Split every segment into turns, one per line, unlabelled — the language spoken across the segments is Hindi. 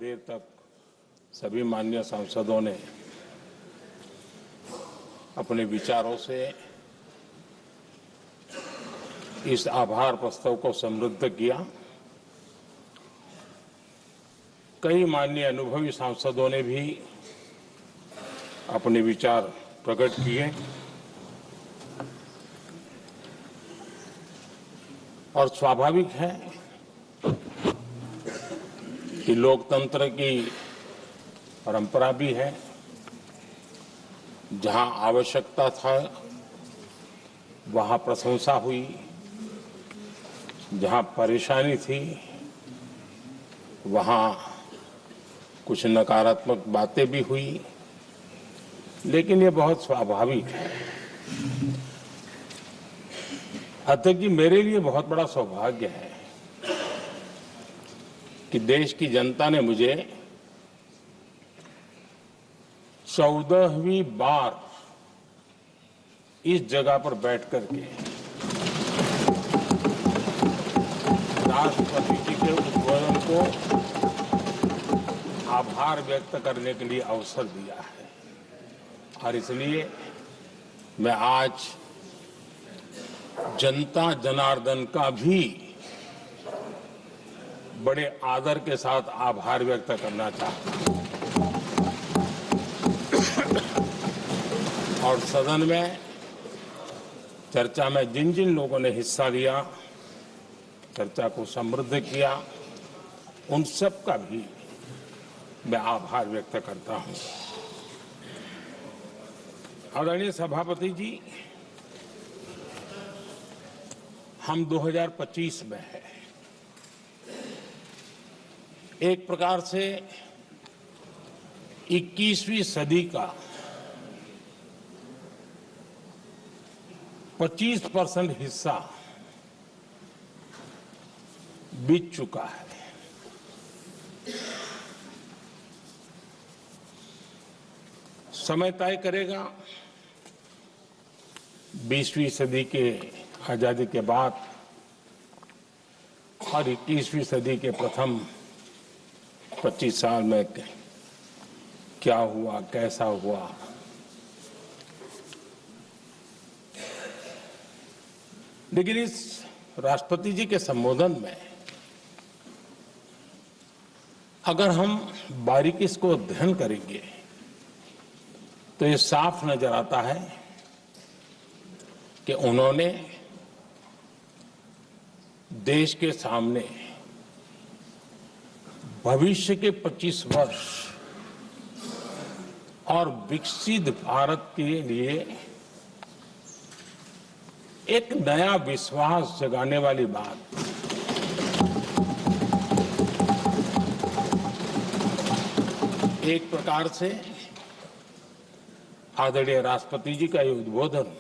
देर तक सभी माननीय सांसदों ने अपने विचारों से इस आभार प्रस्ताव को समृद्ध किया। कई माननीय अनुभवी सांसदों ने भी अपने विचार प्रकट किए और स्वाभाविक है कि लोकतंत्र की परंपरा भी है। जहां आवश्यकता था वहां प्रशंसा हुई, जहां परेशानी थी वहां कुछ नकारात्मक बातें भी हुई, लेकिन ये बहुत स्वाभाविक है। अतः कि मेरे लिए बहुत बड़ा सौभाग्य है कि देश की जनता ने मुझे 14वीं बार इस जगह पर बैठ करके राष्ट्रपति जी के उद्बोधन को आभार व्यक्त करने के लिए अवसर दिया है। और इसलिए मैं आज जनता जनार्दन का भी बड़े आदर के साथ आभार व्यक्त करना चाहता हूं। और सदन में चर्चा में जिन जिन लोगों ने हिस्सा लिया, चर्चा को समृद्ध किया, उन सब का भी मैं आभार व्यक्त करता हूं। आदरणीय सभापति जी, हम 2025 में हैं। एक प्रकार से 21वीं सदी का 25% हिस्सा बीत चुका है। समय तय करेगा 20वीं सदी के आजादी के बाद और 21वीं सदी के प्रथम 25 साल में क्या हुआ, कैसा हुआ। लेकिन इस राष्ट्रपति जी के संबोधन में अगर हम बारीकी इसको अध्ययन करेंगे तो ये साफ नजर आता है कि उन्होंने देश के सामने भविष्य के 25 वर्ष और विकसित भारत के लिए एक नया विश्वास जगाने वाली बात, एक प्रकार से आदरणीय राष्ट्रपति जी का ये उद्बोधन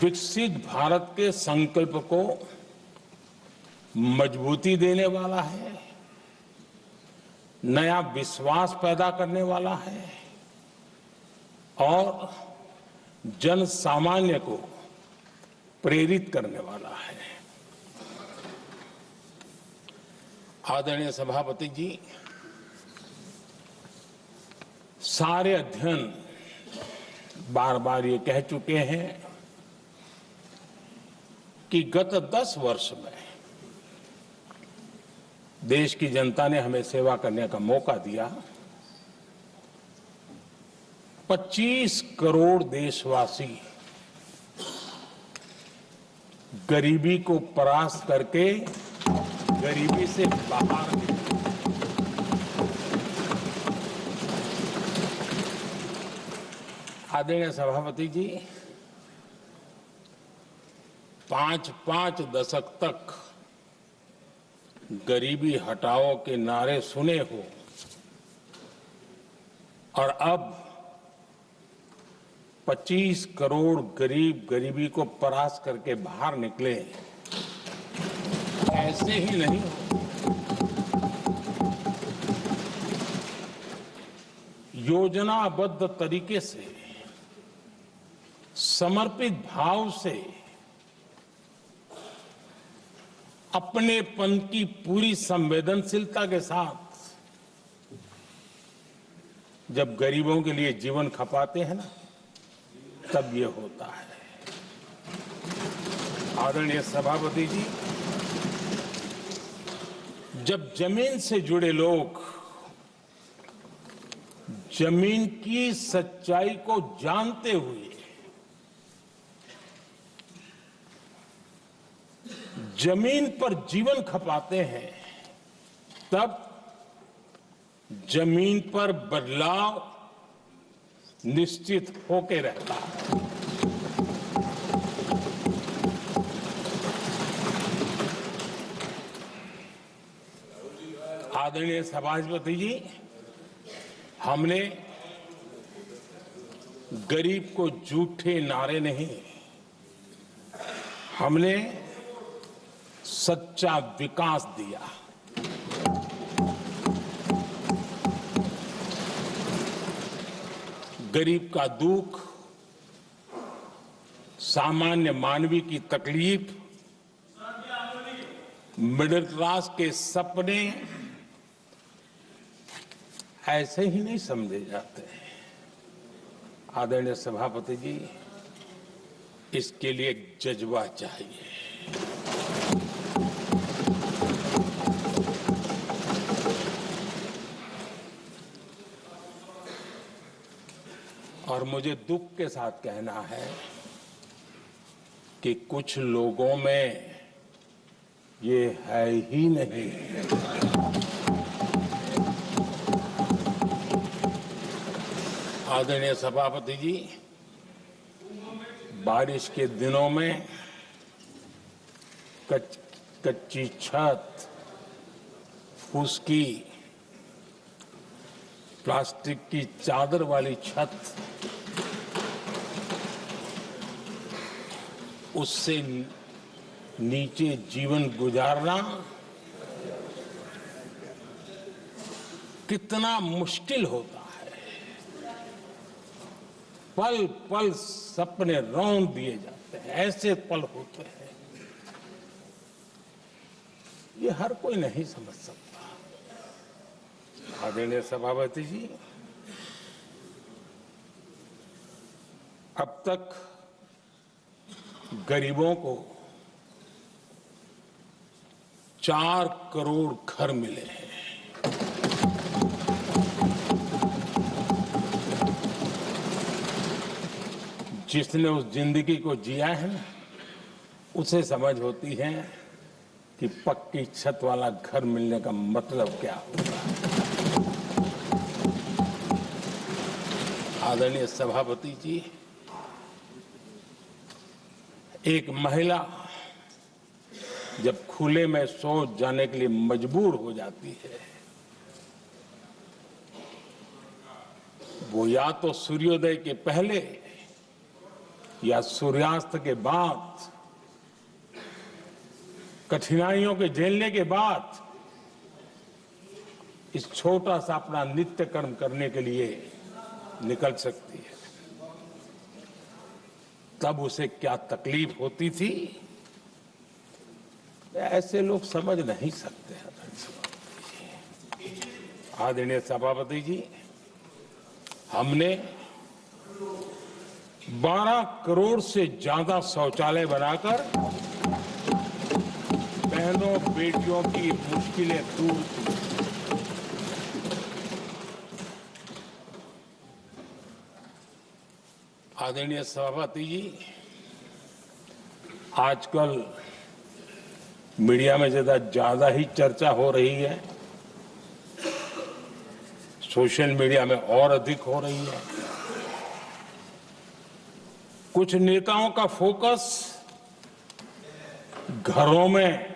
विकसित भारत के संकल्प को मजबूती देने वाला है, नया विश्वास पैदा करने वाला है और जन सामान्य को प्रेरित करने वाला है। आदरणीय सभापति जी, सारे अध्ययन बार बार ये कह चुके हैं कि गत 10 वर्ष में देश की जनता ने हमें सेवा करने का मौका दिया। 25 करोड़ देशवासी गरीबी को परास्त करके गरीबी से बाहर निकले। आदरणीय सभापति जी, 5 दशक तक गरीबी हटाओ के नारे सुने हो और अब 25 करोड़ गरीब गरीबी को परास्त करके बाहर निकले, ऐसे ही नहीं हो। योजनाबद्ध तरीके से, समर्पित भाव से अपनेपन की पूरी संवेदनशीलता के साथ जब गरीबों के लिए जीवन खपाते हैं ना, तब ये होता है। आदरणीय सभापति जी, जब जमीन से जुड़े लोग जमीन की सच्चाई को जानते हुए जमीन पर जीवन खपाते हैं, तब जमीन पर बदलाव निश्चित होके रहता है। आदरणीय सभापति जी, हमने गरीब को झूठे नारे नहीं, हमने सच्चा विकास दिया। गरीब का दुख, सामान्य मानवी की तकलीफ, मिडिल क्लास के सपने ऐसे ही नहीं समझे जाते हैं। आदरणीय सभापति जी, इसके लिए एक जज्बा चाहिए। और मुझे दुख के साथ कहना है कि कुछ लोगों में ये है ही नहीं। आदरणीय सभापति जी, बारिश के दिनों में कच्ची छत, फुसकी, प्लास्टिक की चादर वाली छत, उससे नीचे जीवन गुजारना कितना मुश्किल होता है। पल पल सपने रौंद दिए जाते हैं, ऐसे पल होते हैं, ये हर कोई नहीं समझ सकता। आदरणीय सभापति जी, अब तक गरीबों को 4 करोड़ घर मिले हैं। जिसने उस जिंदगी को जिया है ना, उसे समझ होती है कि पक्की छत वाला घर मिलने का मतलब क्या होता है। आदरणीय सभापति जी, एक महिला जब खुले में शौच जाने के लिए मजबूर हो जाती है, वो या तो सूर्योदय के पहले या सूर्यास्त के बाद, कठिनाइयों के झेलने के बाद इस छोटा सा अपना नित्य कर्म करने के लिए निकल सकती है। तब उसे क्या तकलीफ होती थी, ऐसे लोग समझ नहीं सकते। आदरणीय सभापति जी, हमने 12 करोड़ से ज्यादा शौचालय बनाकर बहनों बेटियों की मुश्किलें दूर की। आदरणीय सभापति जी, आजकल मीडिया में ज्यादा ही चर्चा हो रही है, सोशल मीडिया में और अधिक हो रही है। कुछ नेताओं का फोकस घरों में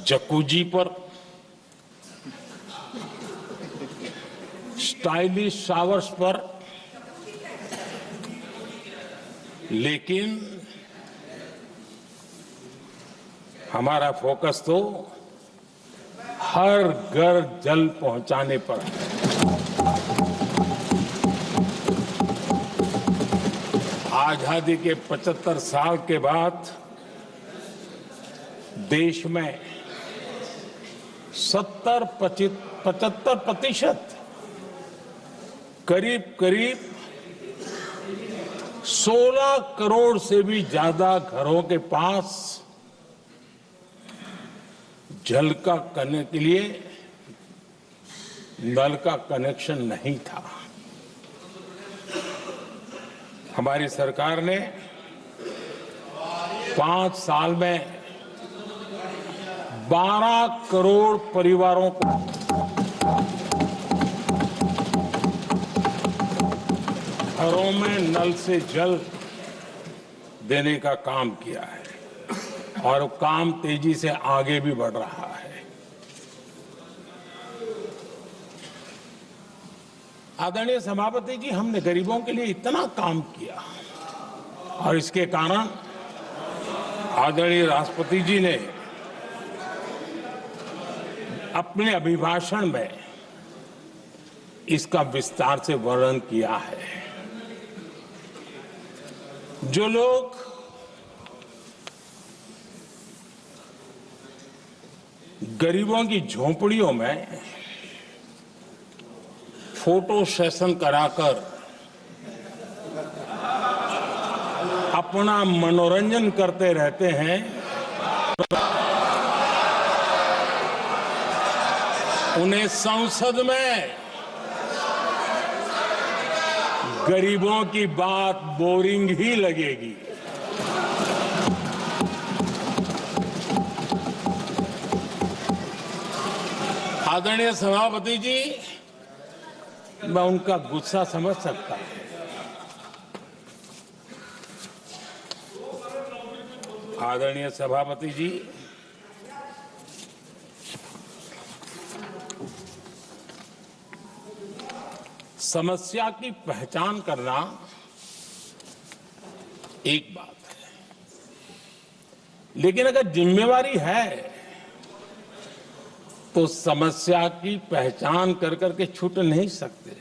जकूजी पर, स्टाइलिश शावर्स पर, लेकिन हमारा फोकस तो हर घर जल पहुंचाने पर है। आजादी के 75 साल के बाद देश में 70-75% करीब करीब 16 करोड़ से भी ज्यादा घरों के पास जल का करने के लिए नल का कनेक्शन नहीं था। हमारी सरकार ने 5 साल में 12 करोड़ परिवारों को घरों में नल से जल देने का काम किया है और काम तेजी से आगे भी बढ़ रहा है। आदरणीय सभापति जी, हमने गरीबों के लिए इतना काम किया और इसके कारण आदरणीय राष्ट्रपति जी ने अपने अभिभाषण में इसका विस्तार से वर्णन किया है। जो लोग गरीबों की झोंपड़ियों में फोटो सेशन कराकर अपना मनोरंजन करते रहते हैं, उन्हें संसद में गरीबों की बात बोरिंग ही लगेगी। आदरणीय सभापति जी, मैं उनका गुस्सा समझ सकता हूं। आदरणीय सभापति जी, समस्या की पहचान करना एक बात है, लेकिन अगर जिम्मेवारी है तो समस्या की पहचान कर करके छूट नहीं सकते।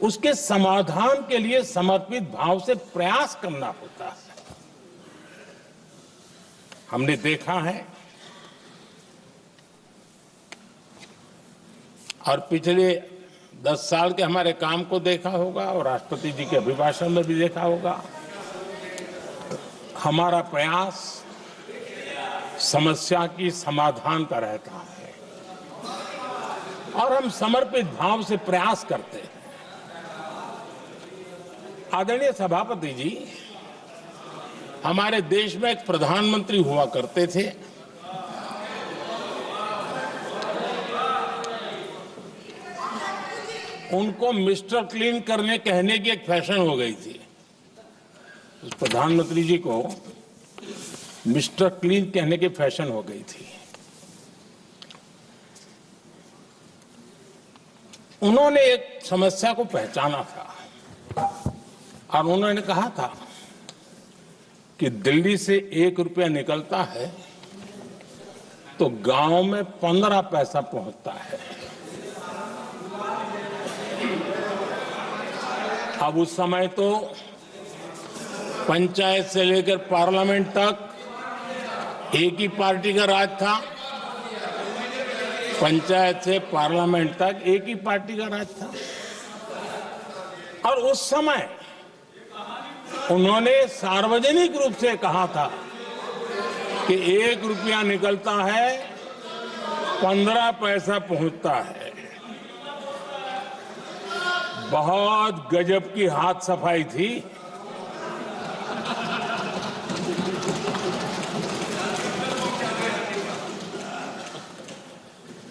उसके समाधान के लिए समर्पित भाव से प्रयास करना होता है। हमने देखा है और पिछले 10 साल के हमारे काम को देखा होगा और राष्ट्रपति जी के अभिभाषण में भी देखा होगा। हमारा प्रयास समस्या की समाधान का रहता है और हम समर्पित भाव से प्रयास करते हैं। आदरणीय सभापति जी, हमारे देश में एक प्रधानमंत्री हुआ करते थे। उनको मिस्टर क्लीन करने कहने की एक फैशन हो गई थी। उस प्रधानमंत्री जी को मिस्टर क्लीन कहने की फैशन हो गई थी। उन्होंने एक समस्या को पहचाना था और उन्होंने कहा था कि दिल्ली से 1 रुपया निकलता है तो गांव में 15 पैसा पहुंचता है। अब उस समय तो पंचायत से लेकर पार्लियामेंट तक एक ही पार्टी का राज था। पंचायत से पार्लियामेंट तक एक ही पार्टी का राज था और उस समय उन्होंने सार्वजनिक रूप से कहा था कि 1 रुपया निकलता है 15 पैसा पहुंचता है। बहुत गजब की हाथ सफाई थी।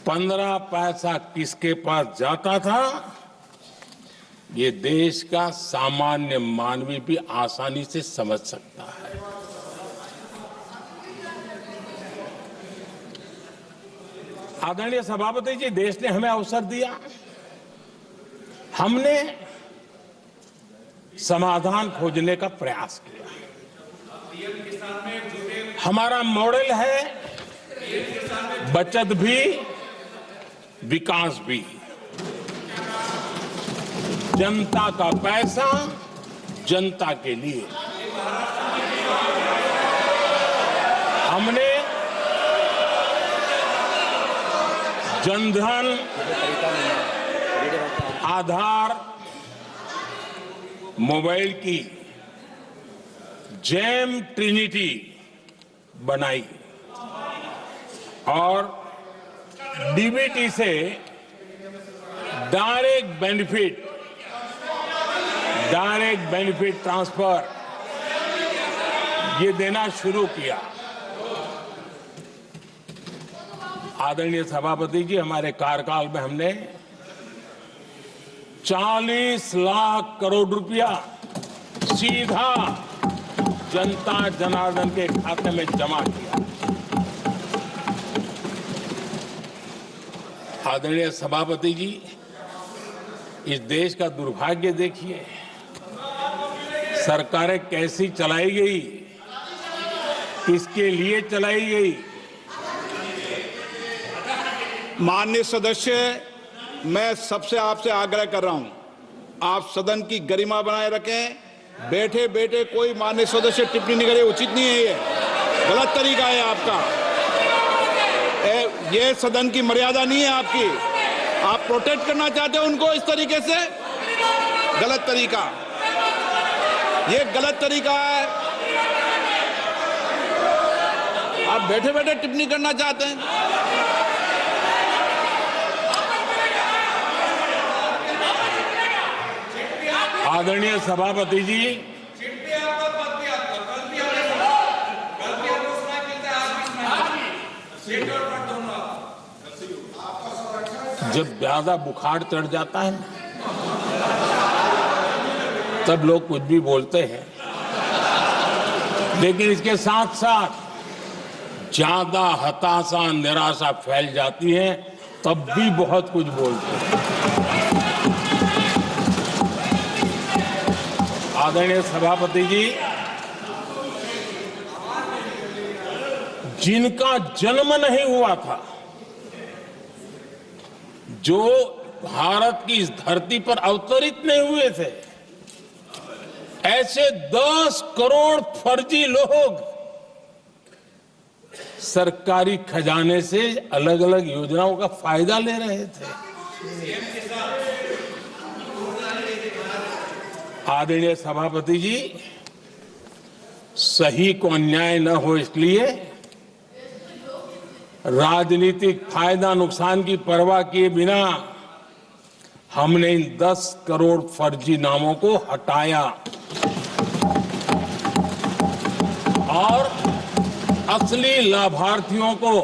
पंद्रह पैसा किसके पास जाता था, ये देश का सामान्य मानवी भी आसानी से समझ सकता है। आदरणीय सभापति जी, देश ने हमें अवसर दिया, हमने समाधान खोजने का प्रयास किया। हमारा मॉडल है बचत भी विकास भी। जनता का पैसा जनता के लिए। हमने जनधन, आधार, मोबाइल की जेम ट्रिनिटी बनाई और डीबीटी से डायरेक्ट बेनिफिट ट्रांसफर ये देना शुरू किया। आदरणीय सभापति जी, हमारे कार्यकाल में हमने 40 लाख करोड़ रुपया सीधा जनता जनार्दन के खाते में जमा किया। आदरणीय सभापति जी, इस देश का दुर्भाग्य देखिए, सरकारें कैसी चलाई गई, किसके लिए चलाई गई।
माननीय सदस्य, मैं सबसे आपसे आग्रह कर रहा हूं, आप सदन की गरिमा बनाए रखें। बैठे बैठे कोई माननीय सदस्य टिप्पणी नहीं करे, उचित नहीं है, ये गलत तरीका है आपका। ये सदन की मर्यादा नहीं है आपकी। आप प्रोटेक्ट करना चाहते हो उनको इस तरीके से, गलत तरीका, ये गलत तरीका है। आप बैठे बैठे टिप्पणी करना चाहते हैं।
आदरणीय सभापति जी, जब ज्यादा बुखार चढ़ जाता है तब लोग कुछ भी बोलते हैं, लेकिन इसके साथ साथ ज्यादा हताशा निराशा फैल जाती है तब भी बहुत कुछ बोलते हैं। आदरणीय सभापति जी, जिनका जन्म नहीं हुआ था, जो भारत की इस धरती पर अवतरित नहीं हुए थे, ऐसे 10 करोड़ फर्जी लोग सरकारी खजाने से अलग अलग योजनाओं का फायदा ले रहे थे। आदरणीय सभापति जी, सही को अन्याय न हो इसलिए राजनीतिक फायदा नुकसान की परवाह किए बिना हमने इन 10 करोड़ फर्जी नामों को हटाया और असली लाभार्थियों को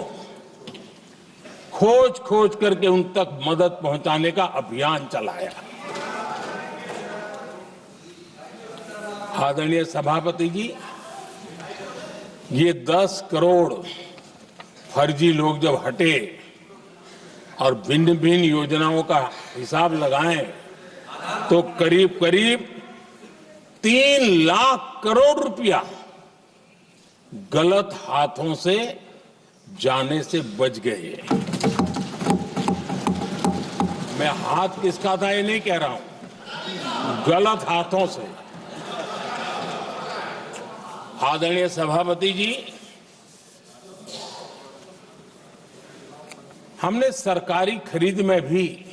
खोज खोज करके उन तक मदद पहुंचाने का अभियान चलाया। आदरणीय सभापति जी, ये 10 करोड़ फर्जी लोग जब हटे और भिन्न भिन्न योजनाओं का हिसाब लगाएं तो करीब करीब 3 लाख करोड़ रुपया गलत हाथों से जाने से बच गए। मैं हाथ किसका था ये नहीं कह रहा हूं, गलत हाथों से। आदरणीय सभापति जी, हमने सरकारी खरीद में भी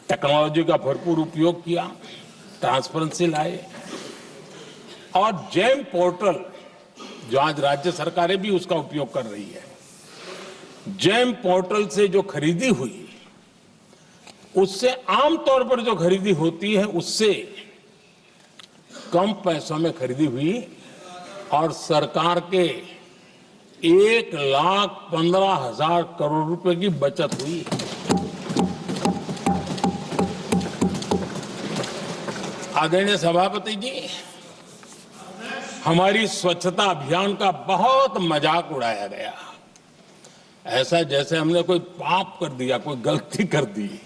टेक्नोलॉजी का भरपूर उपयोग किया, ट्रांसपेरेंसी लाए और जेम पोर्टल, जो आज राज्य सरकारें भी उसका उपयोग कर रही है, जेम पोर्टल से जो खरीदी हुई उससे आमतौर पर जो खरीदी होती है उससे कम पैसों में खरीदी हुई और सरकार के 1,15,000 करोड़ रुपए की बचत हुई। आदरणीय सभापति जी, हमारी स्वच्छता अभियान का बहुत मजाक उड़ाया गया, ऐसा जैसे हमने कोई पाप कर दिया, कोई गलती कर दी,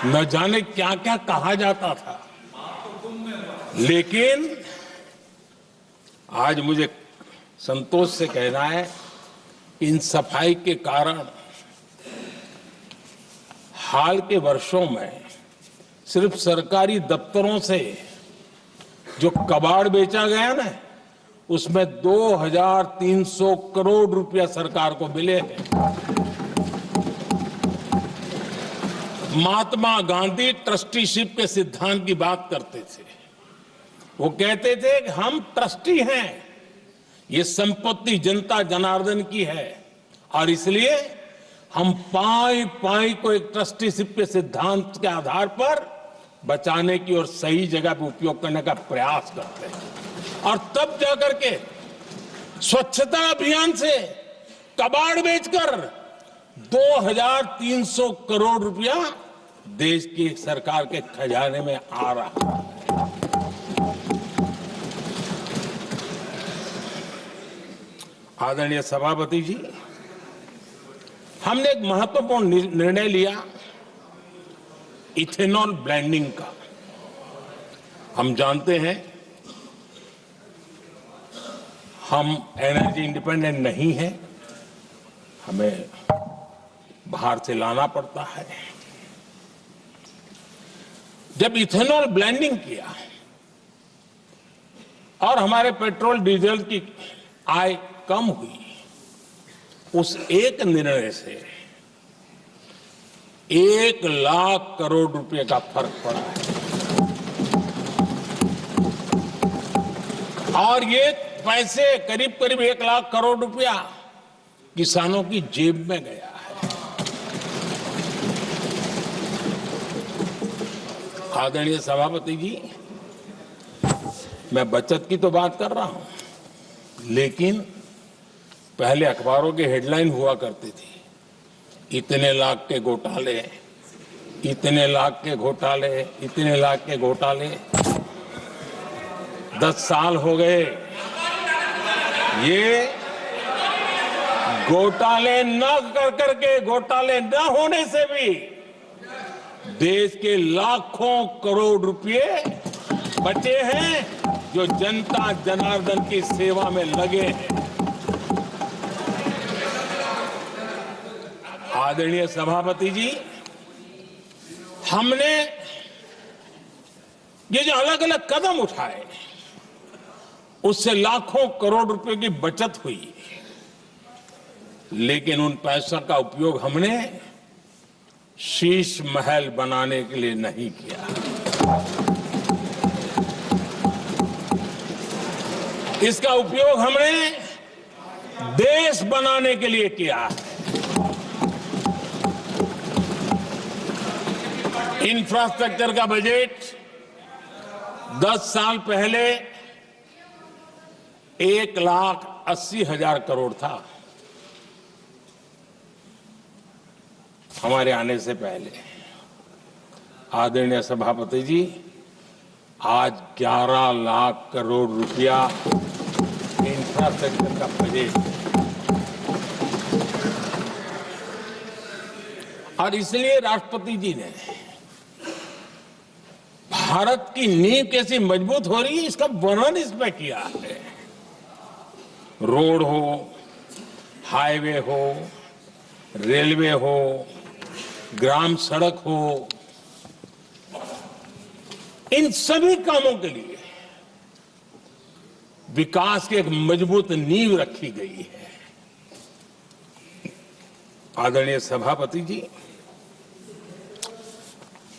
न जाने क्या क्या कहा जाता था। लेकिन आज मुझे संतोष से कहना है कि इन सफाई के कारण हाल के वर्षों में सिर्फ सरकारी दफ्तरों से जो कबाड़ बेचा गया ना, उसमें 2,300 करोड़ रुपया सरकार को मिले हैं। महात्मा गांधी ट्रस्टीशिप के सिद्धांत की बात करते थे। वो कहते थे कि हम ट्रस्टी हैं, ये संपत्ति जनता जनार्दन की है और इसलिए हम पाई पाई को एक ट्रस्टीशिप के सिद्धांत के आधार पर बचाने की और सही जगह पर उपयोग करने का प्रयास करते हैं। और तब जाकर के स्वच्छता अभियान से कबाड़ बेचकर 2300 करोड़ रुपया देश की सरकार के खजाने में आ रहा है। आदरणीय सभापति जी, हमने एक महत्वपूर्ण निर्णय लिया इथेनॉल ब्लेंडिंग का। हम जानते हैं हम एनर्जी इंडिपेंडेंट नहीं हैं, हमें बाहर से लाना पड़ता है। जब इथेनॉल ब्लेंडिंग किया और हमारे पेट्रोल डीजल की आय कम हुई, उस एक निर्णय से 1 लाख करोड़ रुपए का फर्क पड़ा है। और ये पैसे करीब करीब 1 लाख करोड़ रुपया किसानों की जेब में गया है। आदरणीय सभापति जी, मैं बचत की तो बात कर रहा हूं, लेकिन पहले अखबारों की हेडलाइन हुआ करती थी, इतने लाख के घोटाले, इतने लाख के घोटाले, इतने लाख के घोटाले। 10 साल हो गए, ये घोटाले न कर करके, घोटाले न होने से भी देश के लाखों करोड़ रुपए बचे हैं जो जनता जनार्दन की सेवा में लगे हैं। आदरणीय सभापति जी, हमने ये जो अलग अलग कदम उठाए उससे लाखों करोड़ रुपए की बचत हुई, लेकिन उन पैसों का उपयोग हमने शीश महल बनाने के लिए नहीं किया। इसका उपयोग हमने देश बनाने के लिए किया है। इंफ्रास्ट्रक्चर का बजट 10 साल पहले 1,80,000 करोड़ था, हमारे आने से पहले। आदरणीय सभापति जी, आज 11 लाख करोड़ रुपया इंफ्रास्ट्रक्चर का बजट, और इसलिए राष्ट्रपति जी ने भारत की नींव कैसी मजबूत हो रही है इसका वर्णन इसमें किया है। रोड हो, हाईवे हो, रेलवे हो, ग्राम सड़क हो, इन सभी कामों के लिए विकास की एक मजबूत नींव रखी गई है। आदरणीय सभापति जी,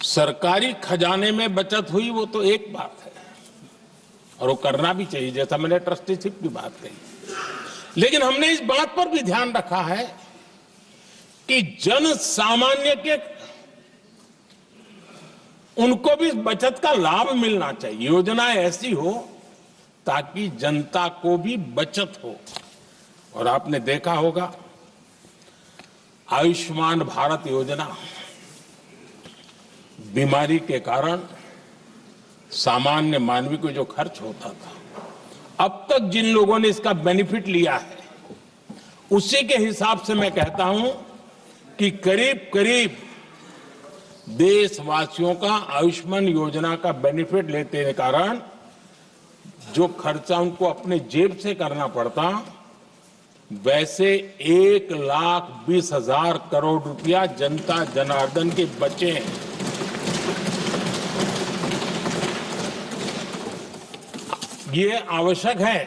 सरकारी खजाने में बचत हुई वो तो एक बात है और वो करना भी चाहिए, जैसा मैंने ट्रस्टीशिप की बात कही, लेकिन हमने इस बात पर भी ध्यान रखा है कि जन सामान्य के उनको भी बचत का लाभ मिलना चाहिए। योजनाएं ऐसी हो ताकि जनता को भी बचत हो। और आपने देखा होगा आयुष्मान भारत योजना, बीमारी के कारण सामान्य मानवी को जो खर्च होता था, अब तक जिन लोगों ने इसका बेनिफिट लिया है उसी के हिसाब से मैं कहता हूं कि करीब करीब देशवासियों का आयुष्मान योजना का बेनिफिट लेते के कारण जो खर्चा उनको अपने जेब से करना पड़ता, वैसे 1,20,000 करोड़ रुपया जनता जनार्दन के बचे हैं। ये आवश्यक है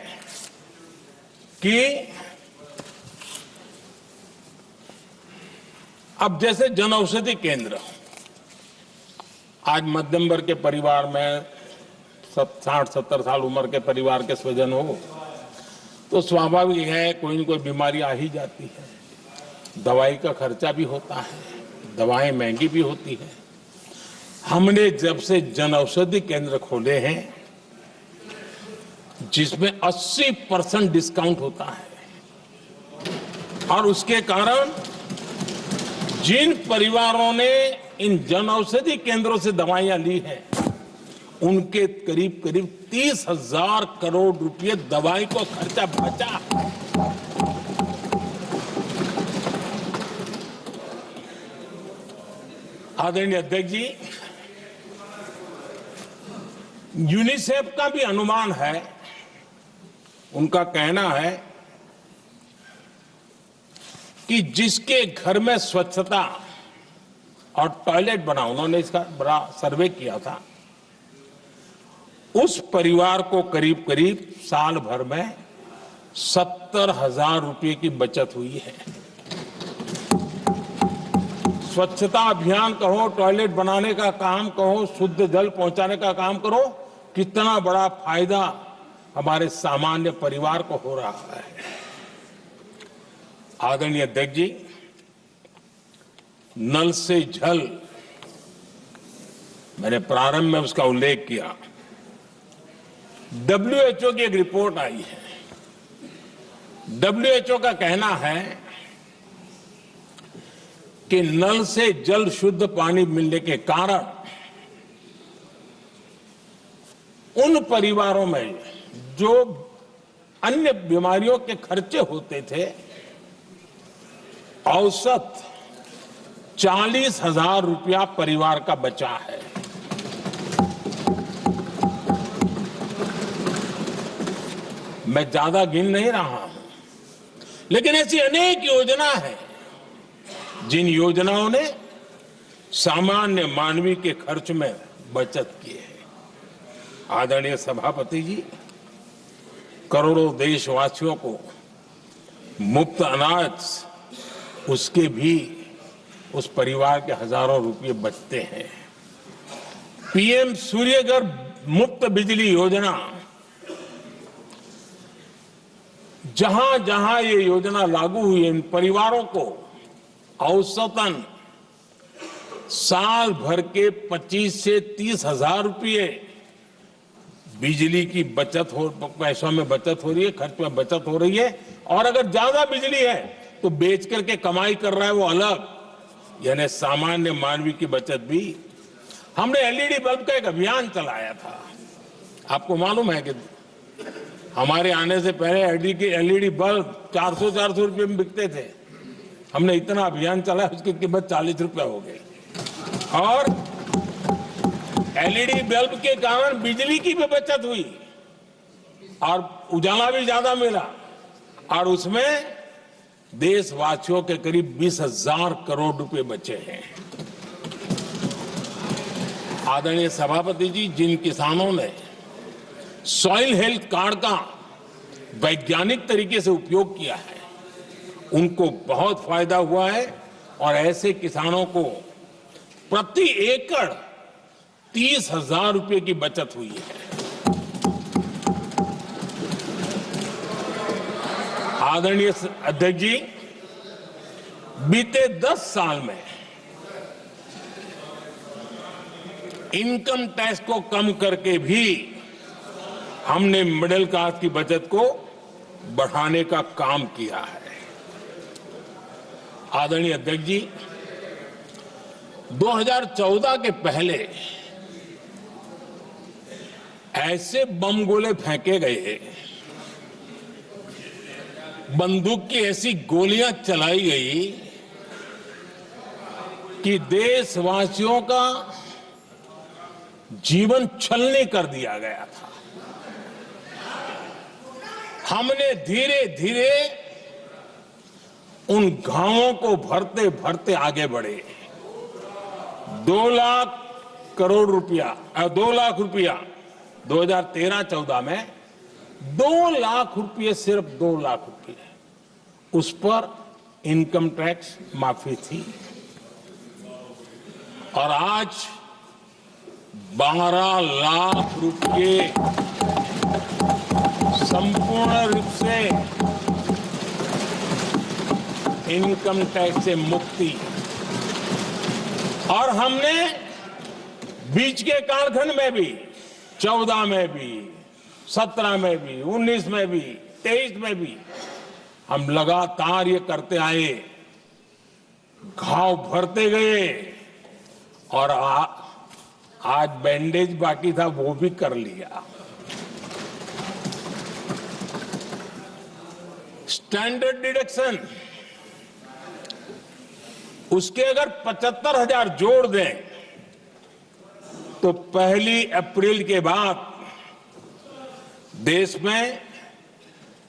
कि अब जैसे जन औषधि केंद्र, आज मध्यम वर्ग के परिवार में 60-70 साल उम्र के परिवार के स्वजन हो तो स्वाभाविक है कोई न कोई बीमारी आ ही जाती है। दवाई का खर्चा भी होता है, दवाएं महंगी भी होती है। हमने जब से जन औषधि केंद्र खोले हैं जिसमें 80% डिस्काउंट होता है और उसके कारण जिन परिवारों ने इन जन औषधि केंद्रों से दवाइयां ली हैं उनके करीब करीब 30,000 करोड़ रुपए दवाई को खर्चा बचा। आदरणीय अध्यक्ष जी, यूनिसेफ का भी अनुमान है, उनका कहना है कि जिसके घर में स्वच्छता और टॉयलेट बना, उन्होंने इसका बड़ा सर्वे किया था, उस परिवार को करीब करीब साल भर में 70,000 रुपए की बचत हुई है। स्वच्छता अभियान कहो, टॉयलेट बनाने का काम कहो, शुद्ध जल पहुंचाने का काम करो, कितना बड़ा फायदा हमारे सामान्य परिवार को हो रहा है। आदरणीय अध्यक्ष जी, नल से जल, मैंने प्रारंभ में उसका उल्लेख किया। WHO की एक रिपोर्ट आई है। WHO का कहना है कि नल से जल शुद्ध पानी मिलने के कारण उन परिवारों में जो अन्य बीमारियों के खर्चे होते थे, औसत 40,000 रुपया परिवार का बचा है। मैं ज्यादा गिन नहीं रहा हूं, लेकिन ऐसी अनेक योजना है जिन योजनाओं ने सामान्य मानवीय के खर्च में बचत की है। आदरणीय सभापति जी, करोड़ों देशवासियों को मुफ्त अनाज, उसके भी उस परिवार के हजारों रुपये बचते हैं। PM सूर्यघर मुफ्त बिजली योजना, जहां जहां ये योजना लागू हुई है, इन परिवारों को औसतन साल भर के 25 से 30,000 रुपये बिजली की बचत हो, पैसों में बचत हो रही है, खर्च में बचत हो रही है। और अगर ज्यादा बिजली है तो बेच करके कमाई कर रहा है वो अलग, यानी सामान्य मानवीय की बचत भी। हमने LED बल्ब का एक अभियान चलाया था। आपको मालूम है कि हमारे आने से पहले LED बल्ब 400 रुपये में बिकते थे। हमने इतना अभियान चलाया, उसकी कीमत 40 रुपया हो गई। और LED बल्ब के कारण बिजली की भी बचत हुई और उजाला भी ज्यादा मिला, और उसमें देशवासियों के करीब 20,000 करोड़ रुपए बचे हैं। आदरणीय सभापति जी, जिन किसानों ने सॉइल हेल्थ कार्ड का वैज्ञानिक तरीके से उपयोग किया है, उनको बहुत फायदा हुआ है। और ऐसे किसानों को प्रति एकड़ 30,000 रुपए की बचत हुई है। आदरणीय अध्यक्ष जी, बीते 10 साल में इनकम टैक्स को कम करके भी हमने मिडिल क्लास की बचत को बढ़ाने का काम किया है। आदरणीय अध्यक्ष जी, 2014 के पहले ऐसे बम गोले फेंके गए, बंदूक की ऐसी गोलियां चलाई गई कि देशवासियों का जीवन छलनी कर दिया गया था। हमने धीरे धीरे उन घावों को भरते भरते आगे बढ़े। 2 लाख करोड़ रुपया, 2 लाख रुपया 2013-14 में 2 लाख रुपये, सिर्फ 2 लाख रुपये उस पर इनकम टैक्स माफी थी। और आज 12 लाख रुपए संपूर्ण रूप से इनकम टैक्स से मुक्ति। और हमने बीच के कालखंड में भी 14 में भी 17 में भी 19 में भी 23 में भी हम लगातार ये करते आए, घाव भरते गए और आज बैंडेज बाकी था वो भी कर लिया। स्टैंडर्ड डिडक्शन उसके अगर 75,000 जोड़ दें तो 1 अप्रैल के बाद देश में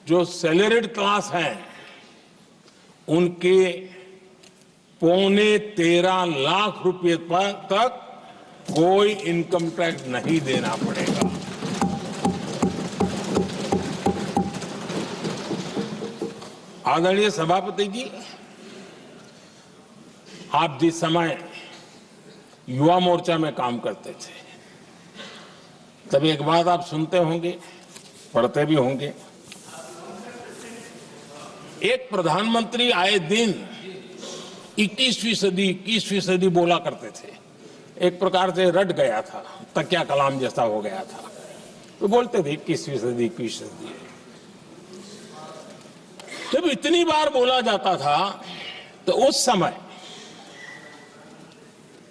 जो सैलरीड क्लास है उनके 13.25 लाख रुपए तक कोई इनकम टैक्स नहीं देना पड़ेगा। आदरणीय सभापति जी, आप जिस समय युवा मोर्चा में काम करते थे तब एक बात आप सुनते होंगे, पढ़ते भी होंगे। एक प्रधानमंत्री आए दिन 21वीं सदी बोला करते थे। एक प्रकार से रट गया था, तकिया कलाम जैसा हो गया था, तो बोलते थे 21वीं सदी। जब इतनी बार बोला जाता था तो उस समय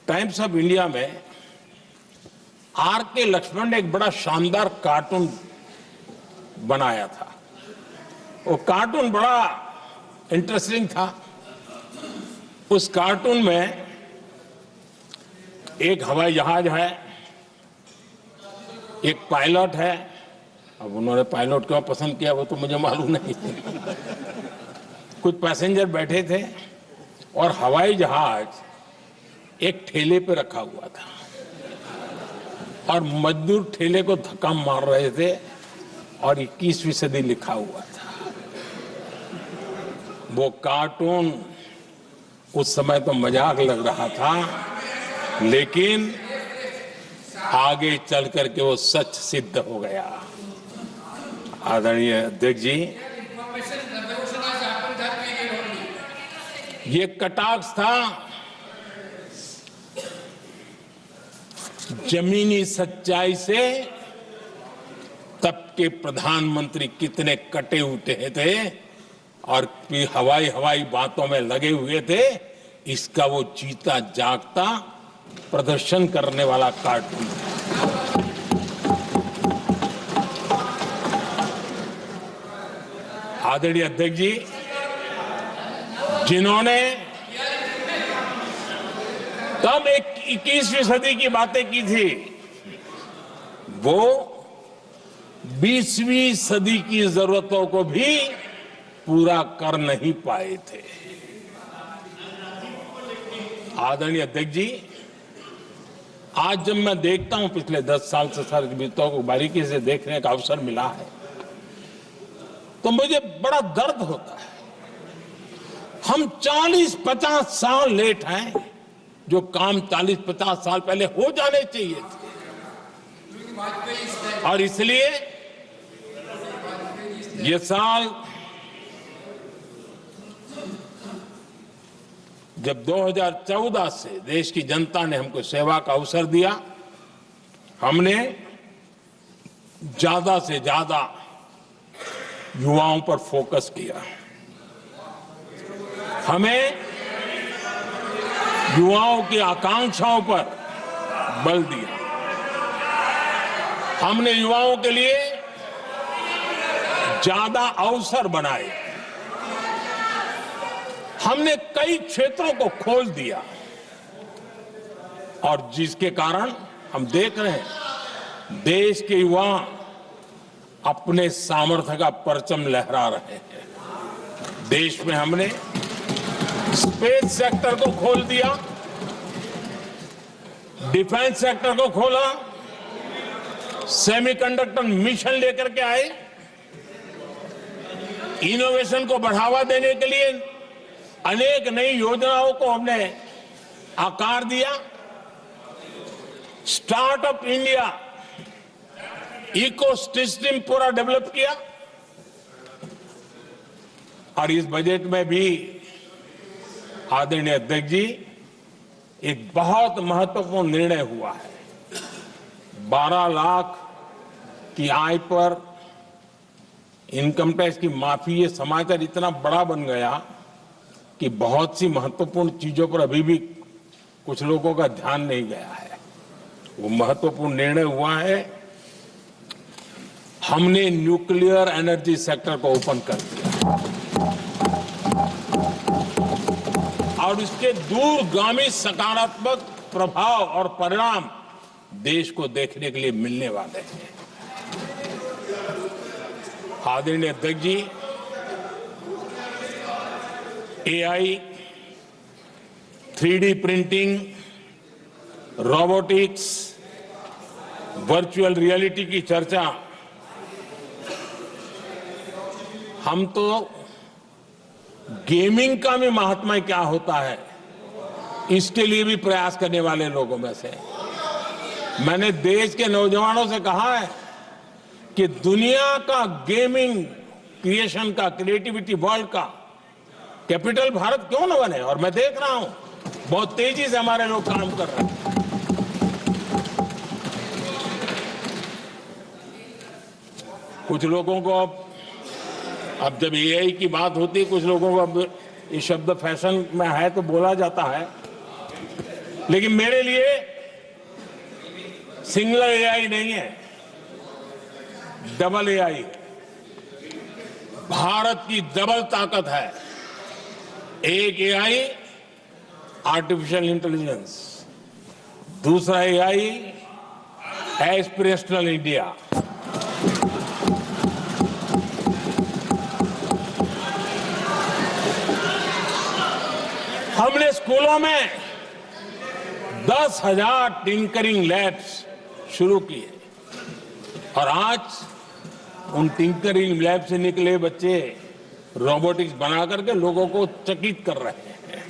टाइम्स ऑफ इंडिया में R.K. लक्ष्मण ने एक बड़ा शानदार कार्टून बनाया था। वो कार्टून बड़ा इंटरेस्टिंग था। उस कार्टून में एक हवाई जहाज है, एक पायलट है। अब उन्होंने पायलट क्यों पसंद किया वो तो मुझे मालूम नहीं। कुछ पैसेंजर बैठे थे और हवाई जहाज एक ठेले पे रखा हुआ था और मजदूर ठेले को धक्का मार रहे थे और 21वीं सदी लिखा हुआ था। वो कार्टून उस समय तो मजाक लग रहा था, लेकिन आगे चल करके वो सच सिद्ध हो गया। आदरणीय अध्यक्ष जी, ये कटाक्ष था जमीनी सच्चाई से। तब के प्रधानमंत्री कितने कटे उठे थे और हवाई बातों में लगे हुए थे, इसका वो जीता जागता प्रदर्शन करने वाला कार्टून था। आदरणीय अध्यक्ष जी, जिन्होंने तब 21वीं सदी की बातें की थी, वो 20वीं सदी की जरूरतों को भी पूरा कर नहीं पाए थे। आदरणीय अध्यक्ष जी, आज जब मैं देखता हूं, पिछले 10 साल से सारे बीतों को बारीकी से देखने का अवसर मिला है, तो मुझे बड़ा दर्द होता है। हम 40-50 साल लेट हैं, जो काम 40-50 साल पहले हो जाने चाहिए थे। और इसलिए ये साल जब 2014 से देश की जनता ने हमको सेवा का अवसर दिया, हमने ज्यादा से ज्यादा युवाओं पर फोकस किया। हमें युवाओं की आकांक्षाओं पर बल दिया। हमने युवाओं के लिए ज्यादा अवसर बनाए। हमने कई क्षेत्रों को खोल दिया और जिसके कारण हम देख रहे हैं देश के युवा अपने सामर्थ्य का परचम लहरा रहे हैं। देश में हमने स्पेस सेक्टर को खोल दिया, डिफेंस सेक्टर को खोला, सेमीकंडक्टर मिशन लेकर के आए, इनोवेशन को बढ़ावा देने के लिए अनेक नई योजनाओं को हमने आकार दिया। स्टार्टअप इंडिया इकोसिस्टम पूरा डेवलप किया। और इस बजट में भी आदरणीय अध्यक्ष जी एक बहुत महत्वपूर्ण निर्णय हुआ है। 12 लाख की आय पर इनकम टैक्स की माफी, ये समाचार इतना बड़ा बन गया कि बहुत सी महत्वपूर्ण चीजों पर अभी भी कुछ लोगों का ध्यान नहीं गया है। वो महत्वपूर्ण निर्णय हुआ है, हमने न्यूक्लियर एनर्जी सेक्टर को ओपन कर दिया और इसके दूरगामी सकारात्मक प्रभाव और परिणाम देश को देखने के लिए मिलने वाले हैं। आदरणीय अध्यक्ष जी, AI, 3D printing, robotics, virtual reality की चर्चा हम तो गेमिंग का भी महात्मा क्या होता है इसके लिए भी प्रयास करने वाले लोगों में से। मैंने देश के नौजवानों से कहा है कि दुनिया का गेमिंग क्रिएशन का, क्रिएटिविटी वर्ल्ड का कैपिटल भारत क्यों न बने। और मैं देख रहा हूं बहुत तेजी से हमारे लोग काम कर रहे हैं। कुछ लोगों को अब जब एआई की बात होती है, कुछ लोगों को अब ये शब्द फैशन में है तो बोला जाता है, लेकिन मेरे लिए सिंगल एआई नहीं है, डबल एआई। भारत की डबल ताकत है। एक एआई आर्टिफिशियल इंटेलिजेंस, दूसरा एआई एस्पिरेशनल इंडिया। हमने स्कूलों में 10,000 टिंकरिंग लैब्स शुरू किए और आज उन टिंकरिंग लैब से निकले बच्चे रोबोटिक्स बना करके लोगों को चकित कर रहे हैं।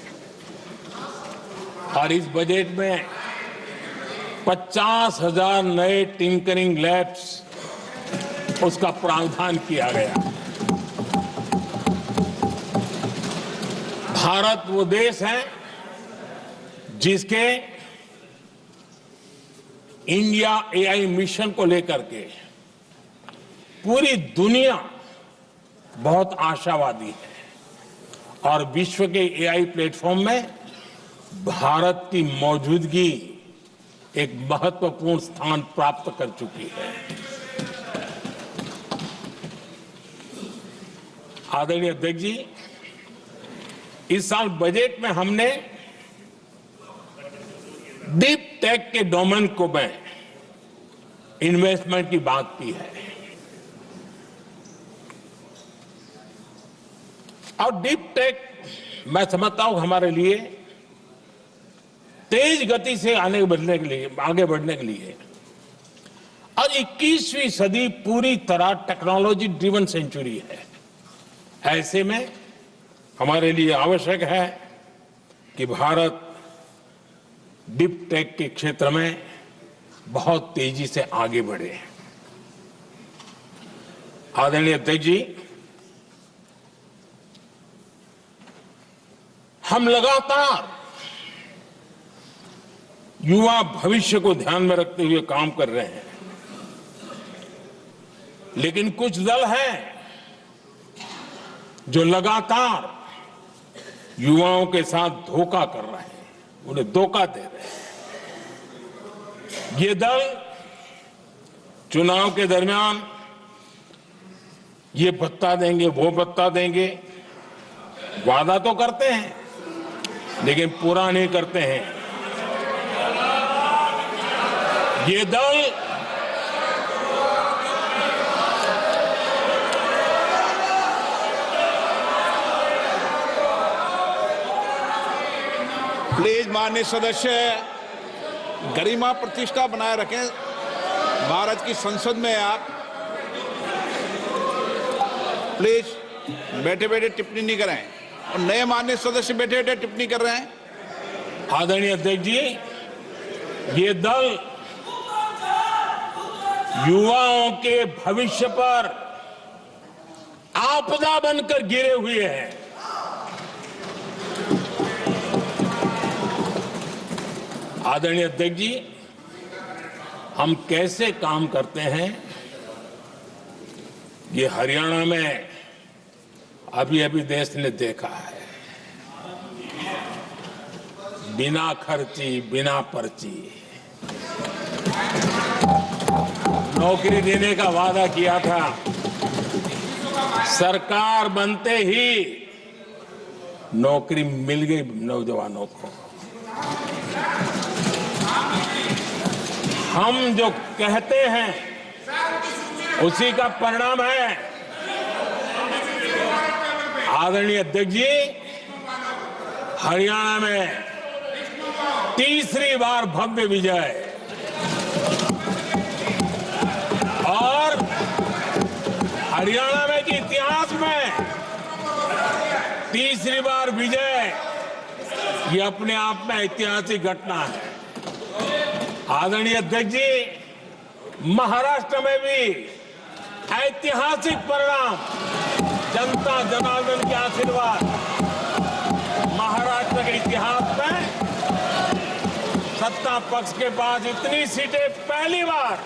और इस बजट में 50,000 नए टिंकरिंग लैब्स उसका प्रावधान किया गया। भारत वो देश है जिसके इंडिया एआई मिशन को लेकर के पूरी दुनिया बहुत आशावादी है और विश्व के एआई प्लेटफॉर्म में भारत की मौजूदगी एक महत्वपूर्ण स्थान प्राप्त कर चुकी है। आदरणीय अध्यक्ष जी, इस साल बजट में हमने डीप टेक के डोमेन को में इन्वेस्टमेंट की बात की है और डीप टेक मैं समझता हूं हमारे लिए तेज गति से आगे बढ़ने के लिए और 21वीं सदी पूरी तरह टेक्नोलॉजी ड्रिवन सेंचुरी है। ऐसे में हमारे लिए आवश्यक है कि भारत डीप टेक के क्षेत्र में बहुत तेजी से आगे बढ़े। आदरणीय अध्यक्ष जी, हम लगातार युवा भविष्य को ध्यान में रखते हुए काम कर रहे हैं, लेकिन कुछ दल हैं जो लगातार युवाओं के साथ धोखा कर रहे हैं, उन्हें धोखा दे रहे हैं। ये दल चुनाव के दरमियान ये भत्ता देंगे, वो भत्ता देंगे, वादा तो करते हैं लेकिन पूरा नहीं करते हैं। ये दल
प्लीज माननीय सदस्य गरिमा प्रतिष्ठा बनाए रखें। भारत की संसद में आप प्लीज बैठे बैठे टिप्पणी नहीं करें और नए माननीय सदस्य बैठे बैठे टिप्पणी कर रहे हैं।
आदरणीय अध्यक्ष जी, ये दल युवाओं के भविष्य पर आपदा बनकर गिरे हुए हैं। आदरणीय अध्यक्ष जी, हम कैसे काम करते हैं ये हरियाणा में अभी अभी देश ने देखा है। बिना खर्ची, बिना पर्ची नौकरी देने का वादा किया था। सरकार बनते ही नौकरी मिल गई नौजवानों को। हम जो कहते हैं उसी का परिणाम है। आदरणीय अध्यक्ष जी, हरियाणा में तीसरी बार भव्य विजय और हरियाणा में के इतिहास में तीसरी बार विजय, ये अपने आप में ऐतिहासिक घटना है। आदरणीय अध्यक्ष जी, महाराष्ट्र में भी ऐतिहासिक परिणाम, जनता जनार्दन के आशीर्वाद। महाराष्ट्र के इतिहास में सत्ता पक्ष के पास इतनी सीटें पहली बार,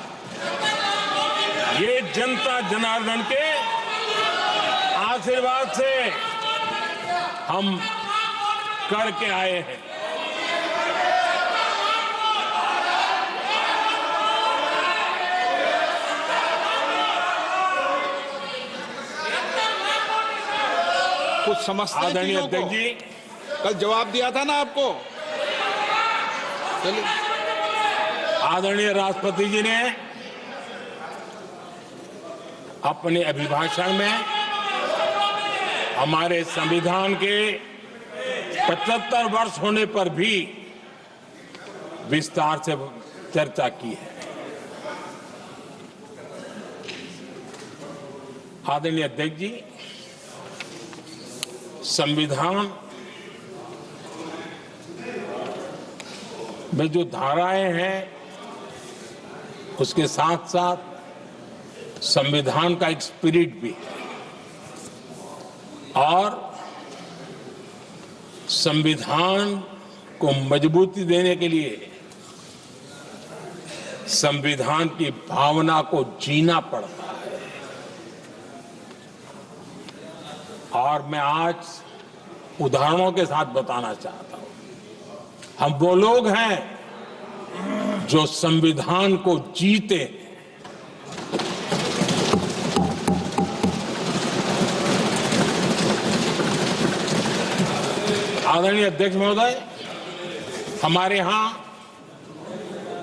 ये जनता जनार्दन के आशीर्वाद से हम करके आए हैं।
कुछ समझते हैं
आदरणीय
चीजों
अध्यक्ष
को?
जी,
कल जवाब दिया था ना आपको। चलिए।
आदरणीय राष्ट्रपति जी ने अपने अभिभाषण में हमारे संविधान के 75 वर्ष होने पर भी विस्तार से चर्चा की है। आदरणीय अध्यक्ष जी, संविधान में जो धाराएं हैं उसके साथ साथ संविधान का एक स्पिरिट भी है और संविधान को मजबूती देने के लिए संविधान की भावना को जीना पड़ता है। और मैं आज उदाहरणों के साथ बताना चाहता हूं। हम वो लोग हैं जो संविधान को जीते हैं। आदरणीय अध्यक्ष महोदय, हमारे यहां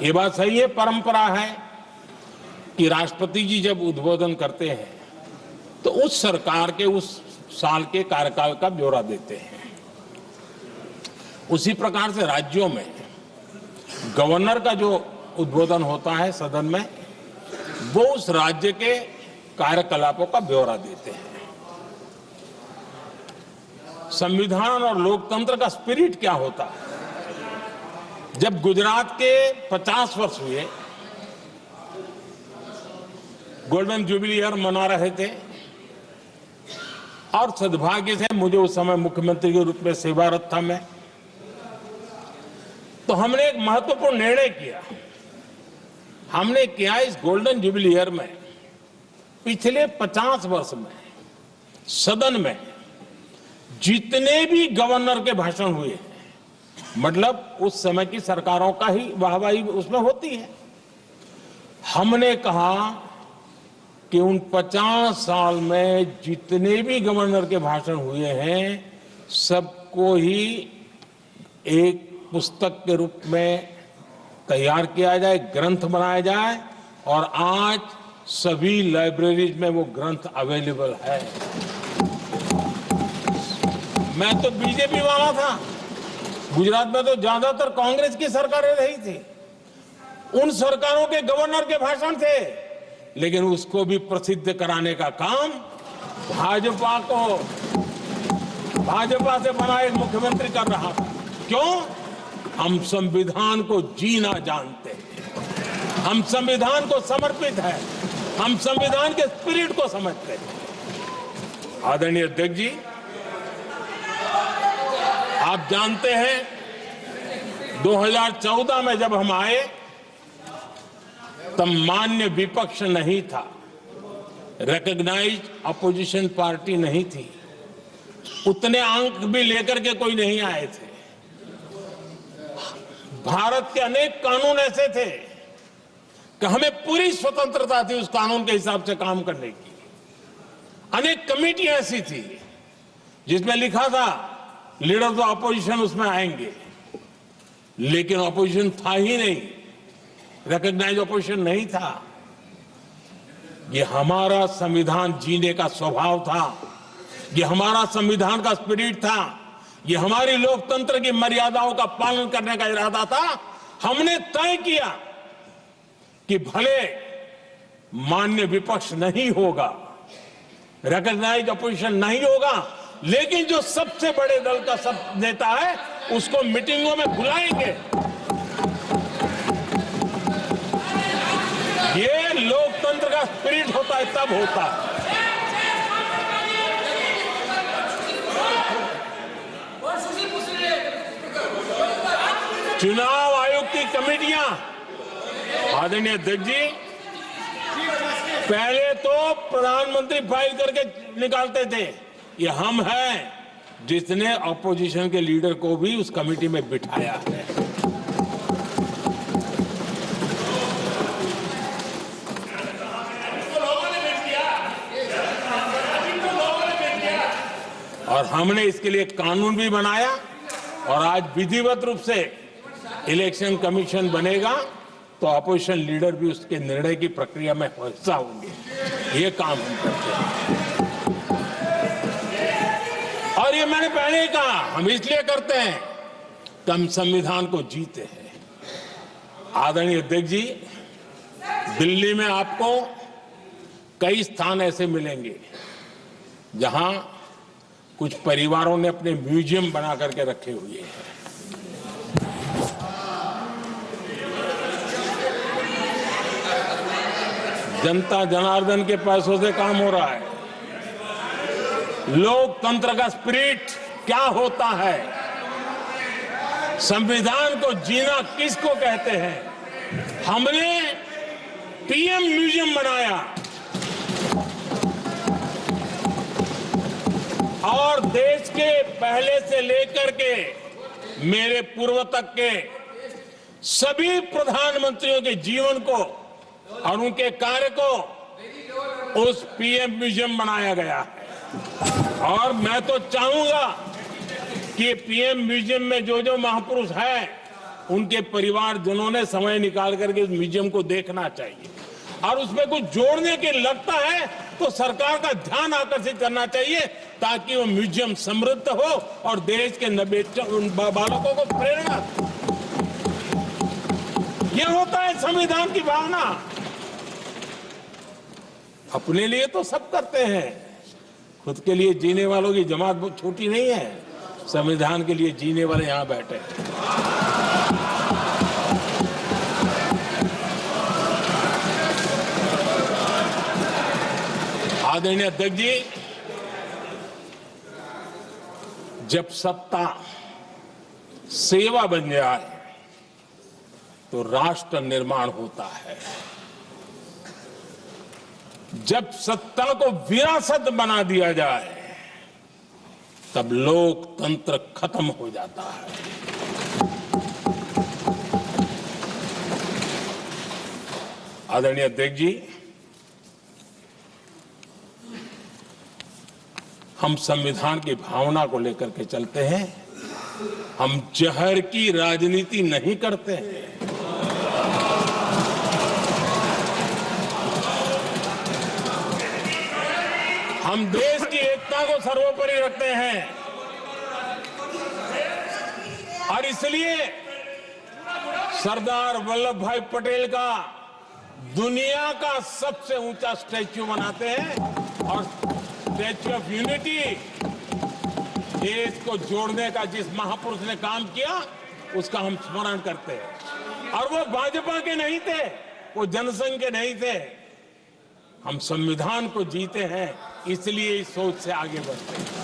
ये बात सही है, परंपरा है कि राष्ट्रपति जी जब उद्बोधन करते हैं तो उस सरकार के उस साल के कार्यकाल का ब्यौरा देते हैं। उसी प्रकार से राज्यों में गवर्नर का जो उद्बोधन होता है सदन में, वो उस राज्य के कार्यकलापों का ब्यौरा देते हैं। संविधान और लोकतंत्र का स्पिरिट क्या होता है? जब गुजरात के 50 वर्ष हुए, गोल्डन जुबली ईयर मना रहे थे और सद्भाग्य से मुझे उस समय मुख्यमंत्री के रूप में सेवारत था मैं, तो हमने एक महत्वपूर्ण निर्णय किया। हमने किया इस गोल्डन जुबली ईयर में पिछले 50 वर्ष में सदन में जितने भी गवर्नर के भाषण हुए, मतलब उस समय की सरकारों का ही वाहवाही उसमें होती है, हमने कहा कि उन 50 साल में जितने भी गवर्नर के भाषण हुए हैं सबको ही एक पुस्तक के रूप में तैयार किया जाए, ग्रंथ बनाया जाए और आज सभी लाइब्रेरीज में वो ग्रंथ अवेलेबल है। मैं तो बीजेपी वाला था, गुजरात में तो ज्यादातर कांग्रेस की सरकारें रही थी, उन सरकारों के गवर्नर के भाषण थे, लेकिन उसको भी प्रसिद्ध कराने का काम भाजपा से बना एक मुख्यमंत्री कर रहा था। क्यों? हम संविधान को जीना जानते हैं। हम संविधान को समर्पित है, हम संविधान के स्पिरिट को समझते हैं। आदरणीय अध्यक्ष जी, आप जानते हैं 2014 में जब हम आए तब मान्य विपक्ष नहीं था, रिकॉग्नाइज्ड अपोजिशन पार्टी नहीं थी, उतने अंक भी लेकर के कोई नहीं आए थे। भारत के अनेक कानून ऐसे थे कि हमें पूरी स्वतंत्रता थी उस कानून के हिसाब से काम करने की। अनेक कमेटियां ऐसी थी जिसमें लिखा था लीडर्स ऑफ अपोजिशन उसमें आएंगे, लेकिन अपोजिशन था ही नहीं, रिकॉग्नाइज्ड अपोजिशन नहीं था। ये हमारा संविधान जीने का स्वभाव था, ये हमारा संविधान का स्पिरिट था, ये हमारी लोकतंत्र की मर्यादाओं का पालन करने का इरादा था। हमने तय किया कि भले मान्य विपक्ष नहीं होगा, रिकॉग्नाइज्ड अपोजिशन नहीं होगा, लेकिन जो सबसे बड़े दल का सब नेता है उसको मीटिंगों में बुलाएंगे। ये लोकतंत्र का स्पिरिट होता है, तब होता है। चुनाव आयोग की कमेटियां, आदरणीय अध्यक्ष जी, पहले तो प्रधानमंत्री फाइल करके निकालते थे। ये हम हैं जिसने अपोजिशन के लीडर को भी उस कमेटी में बिठाया है। और हमने इसके लिए कानून भी बनाया और आज विधिवत रूप से इलेक्शन कमीशन बनेगा तो अपोजिशन लीडर भी उसके निर्णय की प्रक्रिया में हिस्सा होंगे। ये काम हम करते हैं और ये मैंने पहले ही कहा, हम इसलिए करते हैं कि हम संविधान को जीते हैं। आदरणीय अध्यक्ष जी, दिल्ली में आपको कई स्थान ऐसे मिलेंगे जहां कुछ परिवारों ने अपने म्यूजियम बना करके रखे हुए हैं। जनता जनार्दन के पैसों से काम हो रहा है। लोकतंत्र का स्पिरिट क्या होता है, संविधान को जीना किसको कहते हैं। हमने पीएम म्यूजियम बनाया और देश के पहले से लेकर के मेरे पूर्व तक के सभी प्रधानमंत्रियों के जीवन को और उनके कार्य को उस पीएम म्यूजियम बनाया गया है। और मैं तो चाहूंगा कि पीएम म्यूजियम में जो जो महापुरुष हैं उनके परिवारजनों ने समय निकाल करके उस म्यूजियम को देखना चाहिए और उसमें कुछ जोड़ने के लगता है तो सरकार का ध्यान आकर्षित करना चाहिए ताकि वो म्यूजियम समृद्ध हो और देश के उन बालकों को प्रेरणा। ये होता है संविधान की भावना। अपने लिए तो सब करते हैं, खुद के लिए जीने वालों की जमात बहुत छोटी नहीं है। संविधान के लिए जीने वाले यहां बैठे हैं। आदरणीय अध्यक्ष जी, जब सत्ता सेवा बन जाए तो राष्ट्र निर्माण होता है। जब सत्ता को विरासत बना दिया जाए तब लोकतंत्र खत्म हो जाता है। आदरणीय अध्यक्ष जी, हम संविधान की भावना को लेकर के चलते हैं। हम जहर की राजनीति नहीं करते हैं। हम देश की एकता को सर्वोपरि रखते हैं और इसलिए सरदार वल्लभ भाई पटेल का दुनिया का सबसे ऊंचा स्टैच्यू बनाते हैं और स्टैच्यू ऑफ यूनिटी देश को जोड़ने का जिस महापुरुष ने काम किया उसका हम स्मरण करते हैं। और वो भाजपा के नहीं थे, वो जनसंघ के नहीं थे। हम संविधान को जीते हैं, इसलिए इस सोच से आगे बढ़ते हैं।